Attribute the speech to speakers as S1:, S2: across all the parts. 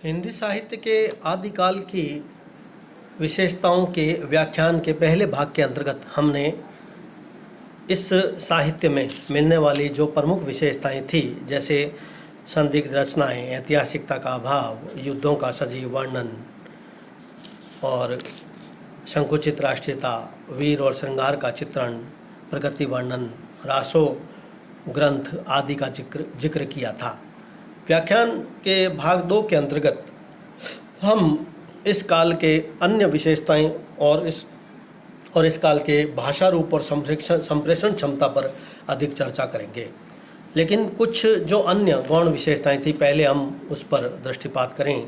S1: हिंदी साहित्य के आदिकाल की विशेषताओं के व्याख्यान के पहले भाग के अंतर्गत हमने इस साहित्य में मिलने वाली जो प्रमुख विशेषताएं थी, जैसे संदिग्ध रचनाएं, ऐतिहासिकता का अभाव, युद्धों का सजीव वर्णन और संकुचित राष्ट्रीयता, वीर और श्रृंगार का चित्रण, प्रकृति वर्णन, रासो ग्रंथ आदि का जिक्र किया था। व्याख्यान के भाग 2 के अंतर्गत हम इस काल के अन्य विशेषताएं और इस काल के भाषा रूप और संप्रेषण क्षमता पर अधिक चर्चा करेंगे। लेकिन कुछ जो अन्य गौण विशेषताएं थी, पहले हम उस पर दृष्टिपात करें।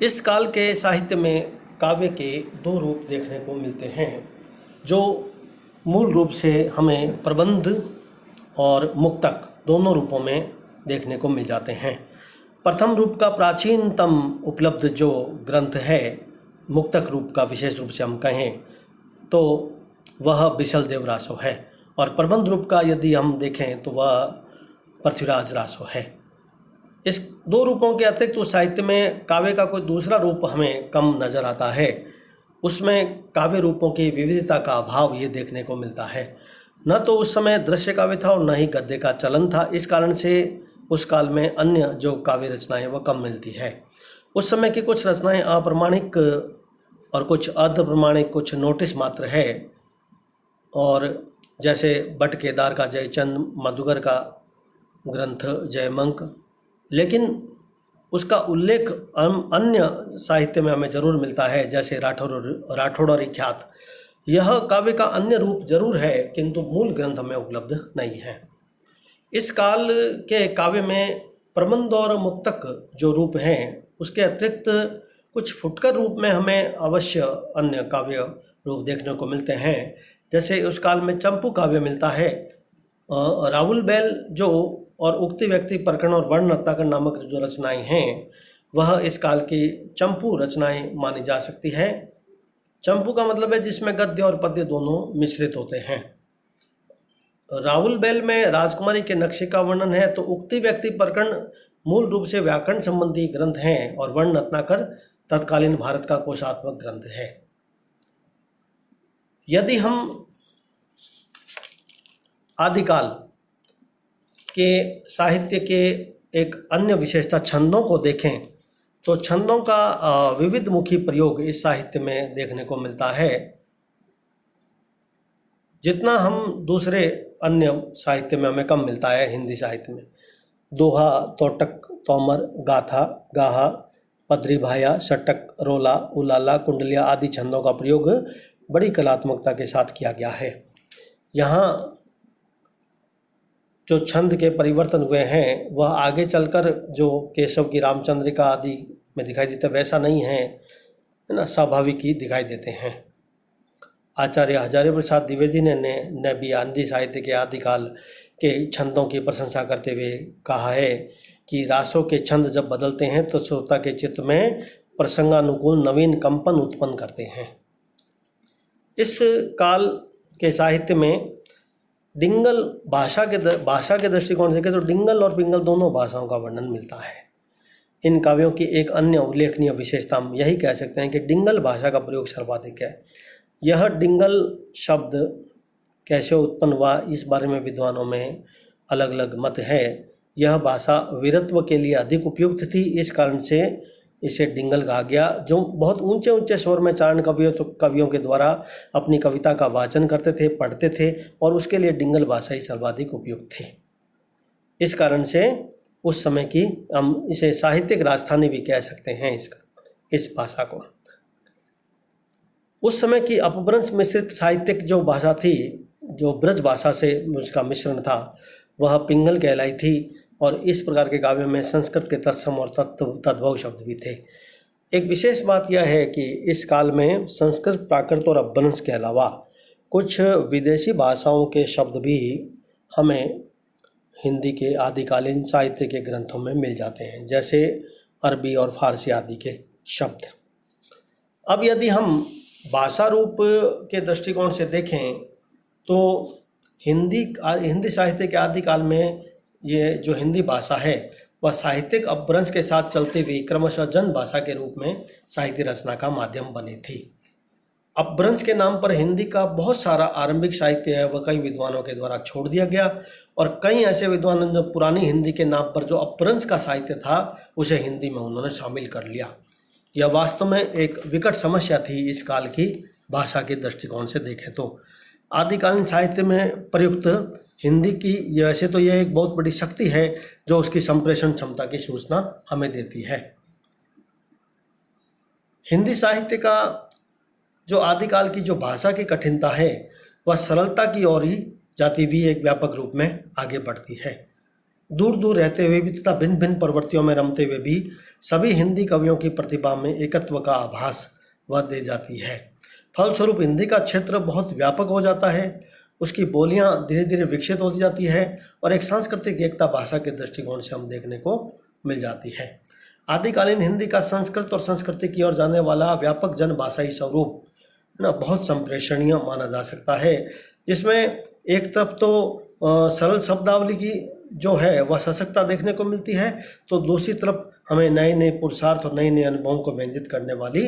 S1: इस काल के साहित्य में काव्य के 2 रूप देखने को मिलते हैं, जो मूल रूप से हमें प्रबंध और मुक्तक दोनों रूपों में देखने को मिल जाते हैं। प्रथम रूप का प्राचीनतम उपलब्ध जो ग्रंथ है, मुक्तक रूप का विशेष रूप से हम कहें तो वह बिसल देव रासो है, और प्रबंध रूप का यदि हम देखें तो वह पृथ्वीराज रासो है। इस 2 रूपों के अतिरिक्त उस साहित्य में काव्य का कोई दूसरा रूप हमें कम नज़र आता है। उसमें काव्य रूपों की विविधता का अभाव ये देखने को मिलता है। न तो उस समय दृश्य काव्य था और न ही गद्य का चलन था। इस कारण से उस काल में अन्य जो काव्य रचनाएं वह कम मिलती है। उस समय की कुछ रचनाएं अप्रमाणिक और कुछ अर्ध प्रमाणिक, कुछ नोटिस मात्र है, और जैसे बट केदार का जयचंद, मधुकर का ग्रंथ जयमंक, लेकिन उसका उल्लेख अन्य साहित्य में हमें ज़रूर मिलता है, जैसे राठौड़ और इख्यात। यह काव्य का अन्य रूप जरूर है, किंतु मूल ग्रंथ हमें उपलब्ध नहीं है। इस काल के काव्य में प्रबंध और मुक्तक जो रूप हैं, उसके अतिरिक्त कुछ फुटकर रूप में हमें अवश्य अन्य काव्य रूप देखने को मिलते हैं। जैसे उस काल में चंपू काव्य मिलता है। राहुल बैल जो और उक्ति व्यक्ति प्रकरण और वर्ण रत्नाकर नामक जो रचनाएं हैं, वह इस काल की चंपू रचनाएं मानी जा सकती है। चंपू का मतलब है जिसमें गद्य और पद्य दोनों मिश्रित होते हैं। राहुल बैल में राजकुमारी के नक्शे का वर्णन है, तो उक्ति व्यक्ति प्रकरण मूल रूप से व्याकरण संबंधी ग्रंथ हैं, और वर्ण रत्नाकर तत्कालीन भारत का कोशात्मक ग्रंथ है। यदि हम आदिकाल के साहित्य के एक अन्य विशेषता छंदों को देखें, तो छंदों का विविध मुखी प्रयोग इस साहित्य में देखने को मिलता है, जितना हम दूसरे अन्य साहित्य में हमें कम मिलता है। हिंदी साहित्य में दोहा, तोटक, तोमर, गाथा, गाहा, पदरी भाया, षटक, रोला, उलाला, कुंडलिया आदि छंदों का प्रयोग बड़ी कलात्मकता के साथ किया गया है। यहाँ जो छंद के परिवर्तन हुए हैं वह आगे चलकर जो केशव की रामचंद्रिका आदि में दिखाई देता वैसा नहीं है ना, स्वाभाविक ही दिखाई देते हैं। आचार्य हजारी प्रसाद द्विवेदी ने भी हिंदी साहित्य के आदिकाल के छंदों की प्रशंसा करते हुए कहा है कि रासों के छंद जब बदलते हैं तो श्रोता के चित्त में प्रसंगानुकूल नवीन कंपन उत्पन्न करते हैं। इस काल के साहित्य में डिंगल भाषा के दृष्टिकोण से तो डिंगल और पिंगल दोनों भाषाओं का वर्णन मिलता है। इन काव्यों की एक अन्य उल्लेखनीय विशेषता हम यही कह सकते हैं कि डिंगल भाषा का प्रयोग सर्वाधिक है। यह डिंगल शब्द कैसे उत्पन्न हुआ, इस बारे में विद्वानों में अलग अलग मत है। यह भाषा वीरत्व के लिए अधिक उपयुक्त थी, इस कारण से इसे डिंगल कहा गया। जो बहुत ऊंचे ऊंचे स्वर में चारण कवियों के द्वारा अपनी कविता का वाचन करते थे, पढ़ते थे, और उसके लिए डिंगल भाषा ही सर्वाधिक उपयुक्त थी। इस कारण से उस समय की हम इसे साहित्यिक राजधानी भी कह सकते हैं इस भाषा को। उस समय की अपभ्रंश मिश्रित साहित्यिक जो भाषा थी, जो ब्रज भाषा से उसका मिश्रण था, वह पिंगल कहलाई थी, और इस प्रकार के काव्य में संस्कृत के तत्सम और तद्भव शब्द भी थे। एक विशेष बात यह है कि इस काल में संस्कृत, प्राकृत और अपभ्रंश के अलावा कुछ विदेशी भाषाओं के शब्द भी हमें हिंदी के आदिकालीन साहित्य के ग्रंथों में मिल जाते हैं, जैसे अरबी और फारसी आदि के शब्द। अब यदि हम भाषा रूप के दृष्टिकोण से देखें तो हिंदी साहित्य के आदिकाल में ये जो हिंदी भाषा है वह साहित्यिक अपभ्रंश के साथ चलते हुए क्रमशः जन भाषा के रूप में साहित्य रचना का माध्यम बनी थी। अपभ्रंश के नाम पर हिंदी का बहुत सारा आरंभिक साहित्य है वह कई विद्वानों के द्वारा छोड़ दिया गया और कई ऐसे विद्वानों ने पुरानी हिंदी के नाम पर जो अपभ्रंश का साहित्य था उसे हिंदी में उन्होंने शामिल कर लिया। यह वास्तव में एक विकट समस्या थी इस काल की भाषा के दृष्टिकोण से देखें तो। आदिकालीन साहित्य में प्रयुक्त हिंदी की वैसे तो यह एक बहुत बड़ी शक्ति है जो उसकी संप्रेषण क्षमता की सूचना हमें देती है। हिंदी साहित्य का जो आदिकाल की जो भाषा की कठिनता है वह सरलता की ओर ही जाती हुई एक व्यापक रूप में आगे बढ़ती है। दूर दूर रहते हुए भी तथा भिन्न भिन्न प्रवृत्तियों में रमते हुए भी सभी हिंदी कवियों की प्रतिभा में एकत्व का आभास वह दे जाती है। फलस्वरूप हिंदी का क्षेत्र बहुत व्यापक हो जाता है, उसकी बोलियां धीरे धीरे विकसित होती जाती है और एक सांस्कृतिक एकता भाषा के दृष्टिकोण से हम देखने को मिल जाती है। आदिकालीन हिंदी का संस्कृत और संस्कृति की ओर जाने वाला व्यापक जन भाषाई स्वरूप ना बहुत संप्रेषणीय माना जा सकता है, जिसमें एक तरफ तो सरल शब्दावली की जो है वह सशक्ता देखने को मिलती है, तो दूसरी तरफ हमें नए नए पुरुषार्थ और नए नए अनुभवों को व्यंजित करने वाली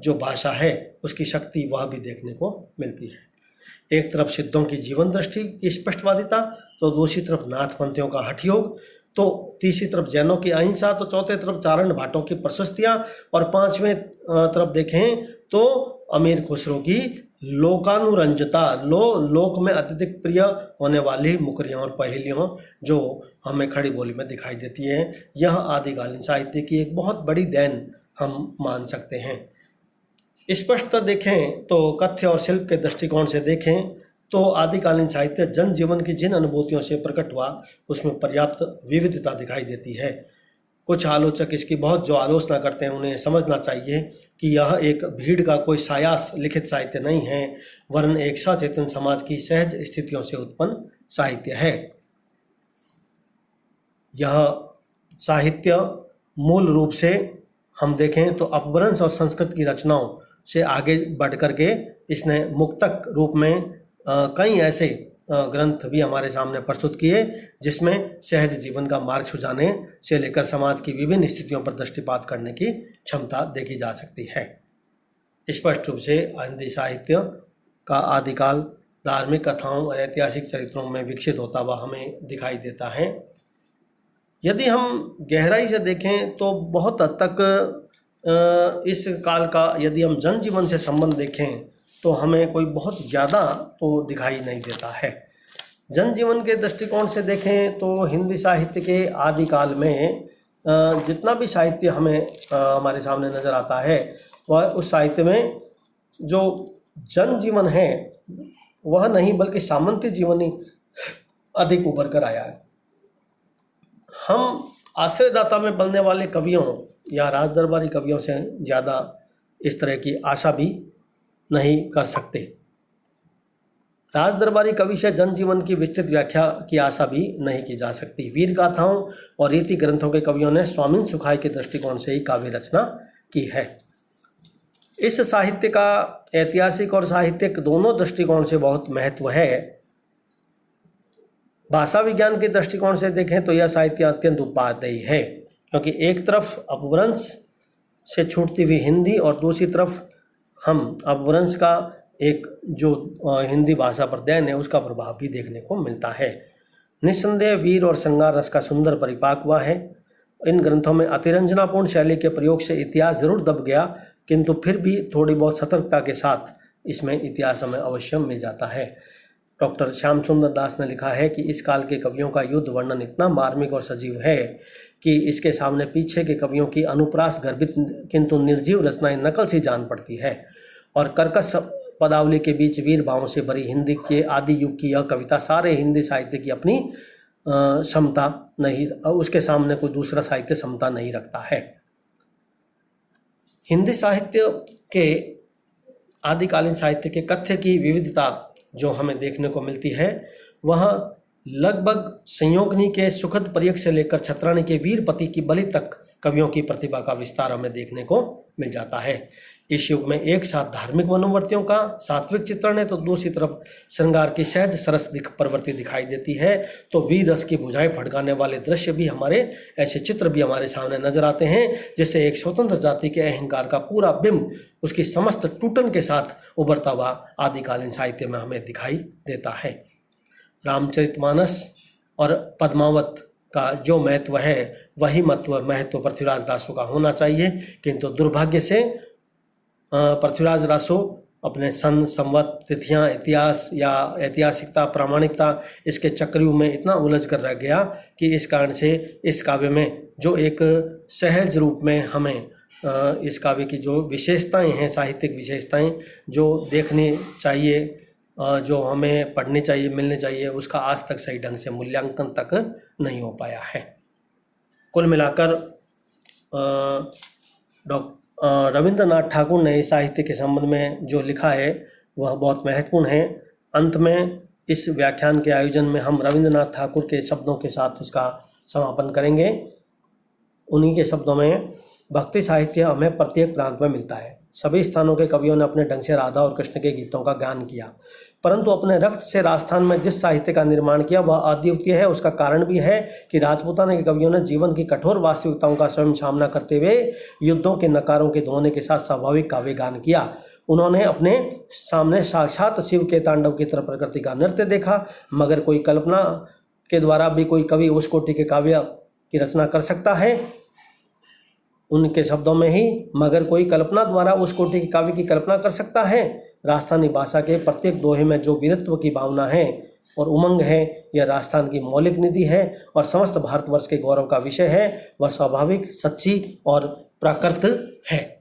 S1: जो भाषा है उसकी शक्ति वह भी देखने को मिलती है। एक तरफ सिद्धों की जीवन दृष्टि की स्पष्टवादिता, तो दूसरी तरफ नाथपंथियों का हठयोग, तो तीसरी तरफ जैनों की अहिंसा, तो चौथे तरफ चारण भाटों की प्रशस्तियाँ और पांचवें तरफ देखें तो अमीर खुसरो की लोकानुरंजता, लोक में अत्यधिक प्रिय होने वाली मुकरियाँ और पहेलियाँ जो हमें खड़ी बोली में दिखाई देती है। यह आदिकालीन साहित्य की एक बहुत बड़ी देन हम मान सकते हैं। स्पष्टता देखें तो कथ्य और शिल्प के दृष्टिकोण से देखें तो आदिकालीन साहित्य जनजीवन की जिन अनुभूतियों से प्रकट हुआ उसमें पर्याप्त विविधता दिखाई देती है। कुछ आलोचक इसकी बहुत जो आलोचना करते हैं उन्हें समझना चाहिए कि यह एक भीड़ का कोई सायास लिखित साहित्य नहीं है, वरन एक सचेतन समाज की सहज स्थितियों से उत्पन्न साहित्य है। यह साहित्य मूल रूप से हम देखें तो अपभ्रंश और संस्कृत की रचनाओं से आगे बढ़ कर के इसने मुक्तक रूप में कई ऐसे ग्रंथ भी हमारे सामने प्रस्तुत किए जिसमें सहज जीवन का मार्ग सुझाने से लेकर समाज की विभिन्न स्थितियों पर दृष्टिपात करने की क्षमता देखी जा सकती है। स्पष्ट रूप से हिंदी साहित्य का आदिकाल धार्मिक कथाओं और ऐतिहासिक चरित्रों में विकसित होता हुआ हमें दिखाई देता है। यदि हम गहराई से देखें तो बहुत हद तक इस काल का यदि हम जनजीवन से संबंध देखें तो हमें कोई बहुत ज़्यादा तो दिखाई नहीं देता है। जनजीवन के दृष्टिकोण से देखें तो हिंदी साहित्य के आदिकाल में जितना भी साहित्य हमें हमारे सामने नज़र आता है वह उस साहित्य में जो जनजीवन है वह नहीं बल्कि सामंती जीवन ही अधिक उभर कर आया है। हम आश्रयदाता में बनने वाले कवियों या राजदरबारी कवियों से ज़्यादा इस तरह की आशा भी नहीं कर सकते। राजदरबारी कवि से जनजीवन की विस्तृत व्याख्या की आशा भी नहीं की जा सकती। वीर गाथाओं और रीति ग्रंथों के कवियों ने स्वामीन सुखाय के दृष्टिकोण से ही काव्य रचना की है। इस साहित्य का ऐतिहासिक और साहित्यिक दोनों दृष्टिकोण से बहुत महत्व है। भाषा विज्ञान के दृष्टिकोण से देखें तो यह साहित्य अत्यंत उपादेय है, क्योंकि एक तरफ अपभ्रंश से छूटती हुई हिंदी और दूसरी तरफ हम अपभ्रंश का एक जो हिंदी भाषा पर देन है उसका प्रभाव भी देखने को मिलता है। निस्संदेह वीर और श्रृंगार रस का सुंदर परिपाक हुआ है। इन ग्रंथों में अतिरंजनापूर्ण शैली के प्रयोग से इतिहास जरूर दब गया, किंतु फिर भी थोड़ी बहुत सतर्कता के साथ इसमें इतिहास हमें अवश्य मिल जाता है। डॉक्टर श्याम सुंदर दास ने लिखा है कि इस काल के कवियों का युद्ध वर्णन इतना मार्मिक और सजीव है कि इसके सामने पीछे के कवियों की अनुप्रास गर्भित किंतु निर्जीव रचनाएं नकल सी जान पड़ती है, और कर्कश पदावली के बीच वीर भावों से भरी हिंदी के आदि युग की यह कविता सारे हिंदी साहित्य की अपनी क्षमता नहीं, उसके सामने कोई दूसरा साहित्य क्षमता नहीं रखता है। हिंदी साहित्य के आदिकालीन साहित्य के कथ्य की विविधता जो हमें देखने को मिलती है वह लगभग संयोगनी के सुखद परियक से लेकर छत्राणी के वीरपति की बलि तक कवियों की प्रतिभा का विस्तार हमें देखने को मिल जाता है। इस युग में एक साथ धार्मिक मनोवृत्तियों का सात्विक चित्रण है तो दूसरी तरफ श्रृंगार की सहज सरस प्रवृत्ति दिखाई देती है। तो वीर रस की भुजाएं फटकाने वाले दृश्य भी हमारे, ऐसे चित्र भी हमारे सामने नजर आते हैं, जिससे एक स्वतंत्र जाति के अहंकार का पूरा बिंब उसकी समस्त टूटन के साथ उभरता हुआ आदिकालीन साहित्य में हमें दिखाई देता है। रामचरितमानस और पद्मावत का जो महत्व है वही महत्व पृथ्वीराज रासो का होना चाहिए, किंतु दुर्भाग्य से पृथ्वीराज रासो अपने सन, संवत, तिथियां, इतिहास या ऐतिहासिकता, प्रामाणिकता इसके चक्रव्यूह में इतना उलझ कर रह गया कि इस कारण से इस काव्य में जो एक सहज रूप में हमें इस काव्य की जो विशेषताएं हैं, साहित्यिक विशेषताएं जो देखनी चाहिए, जो हमें पढ़नी चाहिए, मिलनी चाहिए, उसका आज तक सही ढंग से मूल्यांकन तक नहीं हो पाया है। कुल मिलाकर रविंद्रनाथ ठाकुर ने इस साहित्य के संबंध में जो लिखा है वह बहुत महत्वपूर्ण है। अंत में इस व्याख्यान के आयोजन में हम रविंद्रनाथ ठाकुर के शब्दों के साथ इसका समापन करेंगे। उन्हीं के शब्दों में, भक्ति साहित्य हमें प्रत्येक प्रांत में मिलता है। सभी स्थानों के कवियों ने अपने ढंग से राधा और कृष्ण के गीतों का गान किया, परंतु अपने रक्त से राजस्थान में जिस साहित्य का निर्माण किया वह अद्वितीय है। उसका कारण भी है कि राजपूताना के कवियों ने जीवन की कठोर वास्तविकताओं का स्वयं सामना करते हुए युद्धों के नकारों के ध्वनि के साथ स्वाभाविक काव्य गान किया। उन्होंने अपने सामने साक्षात शिव के तांडव की तरह प्रकृति का नृत्य देखा, मगर कोई कल्पना के द्वारा भी कोई कवि उस कोटि के काव्य की रचना कर सकता है। उनके शब्दों में ही, मगर कोई कल्पना द्वारा उस कोटि के काव्य की कल्पना कर सकता है। राजस्थानी भाषा के प्रत्येक दोहे में जो वीरत्व की भावना है और उमंग है, यह राजस्थान की मौलिक निधि है और समस्त भारतवर्ष के गौरव का विषय है। वह स्वाभाविक, सच्ची और प्राकृत है।